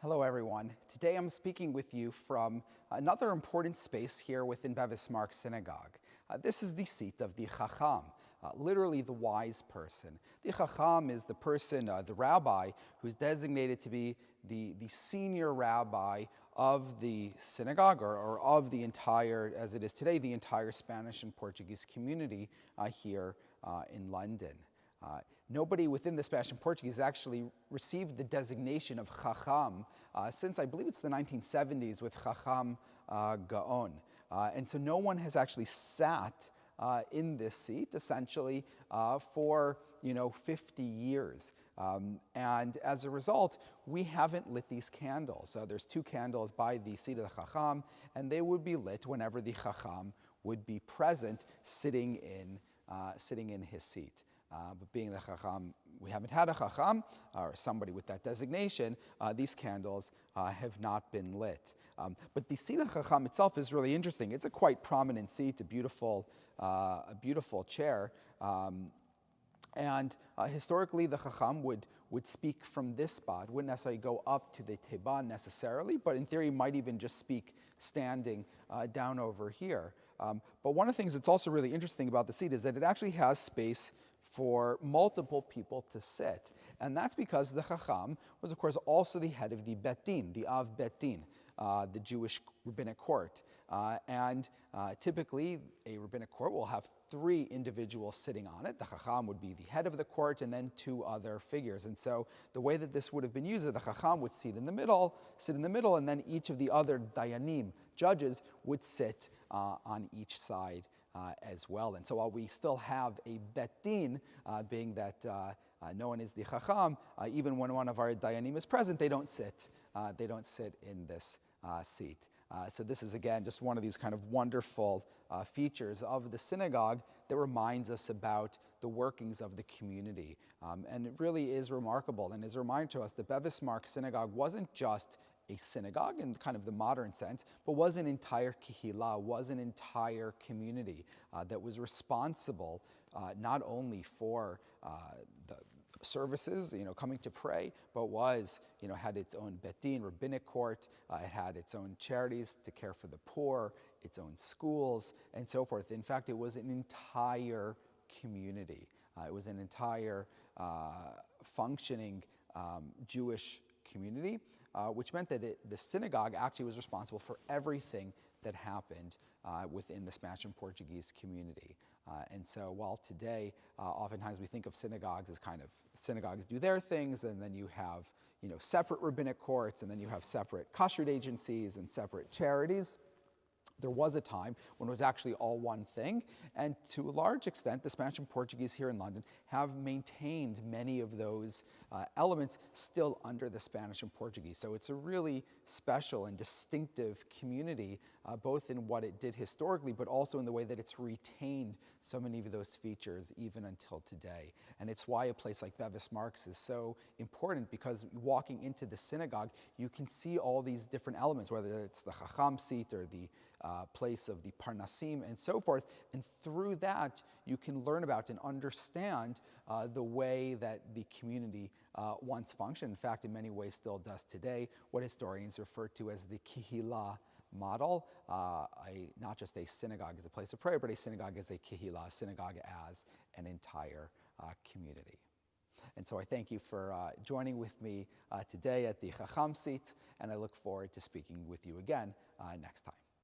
Hello everyone. Today I'm speaking with you from another important space here within Bevis Mark Synagogue. This is the seat of the Haham, literally the wise person. The Haham is the person, the rabbi, who's designated to be the senior rabbi of the synagogue or of the entire, as it is today, the entire Spanish and Portuguese community here in London. Nobody within the Spanish and Portuguese actually received the designation of Haham since I believe it's the 1970s with Haham Gaon. And so no one has actually sat in this seat essentially for 50 years. And as a result, we haven't lit these candles. So there's two candles by the seat of the Haham, and they would be lit whenever the Haham would be present sitting in his seat. But being the Haham, we haven't had a Haham or somebody with that designation, these candles have not been lit. But the seat of the Haham itself is really interesting. It's a quite prominent seat, a beautiful chair. And historically, the Hacham would speak from this spot, wouldn't necessarily go up to the Teban necessarily, but in theory might even just speak standing down over here. But one of the things that's also really interesting about the seat is that it actually has space for multiple people to sit. And that's because the Hacham was, of course, also the head of the Bet Din, the Av Bet Din, the Jewish rabbinic court. And typically, a rabbinic court will have three individuals sitting on it. The Hacham would be the head of the court, and then two other figures. And so the way that this would have been used is the Hacham would sit in the middle, and then each of the other dayanim, judges, would sit on each side as well. And so while we still have a Bet Din, being that no one is the Chacham, even when one of our dayanim is present, they don't sit in this seat. So this is, again, just one of these kind of wonderful features of the synagogue that reminds us about the workings of the community. And it really is remarkable and is a reminder to us that Bevis Mark Synagogue wasn't just a synagogue in kind of the modern sense, but was an entire kihila, was an entire community that was responsible not only for the services, coming to pray, but had its own Bet Din, rabbinic court, it had its own charities to care for the poor, its own schools, and so forth. In fact, it was an entire community. It was an entire functioning Jewish community, which meant that the synagogue actually was responsible for everything that happened within the Spanish and Portuguese community. And so while today, oftentimes we think of synagogues as kind of, synagogues do their things, and then you have separate rabbinic courts, and then you have separate kashrut agencies and separate charities. There was a time when it was actually all one thing, and to a large extent, the Spanish and Portuguese here in London have maintained many of those elements still under the Spanish and Portuguese. So it's a really special and distinctive community, both in what it did historically, but also in the way that it's retained so many of those features even until today. And it's why a place like Bevis Marks is so important, because walking into the synagogue, you can see all these different elements, whether it's the Chacham seat or the place of the Parnasim and so forth, and through that you can learn about and understand the way that the community once functioned, in fact in many ways still does today, what historians refer to as the kihila model, not just a synagogue as a place of prayer, but a synagogue as a kihila, a synagogue as an entire community. And so I thank you for joining with me today at the Chacham seat, and I look forward to speaking with you again next time.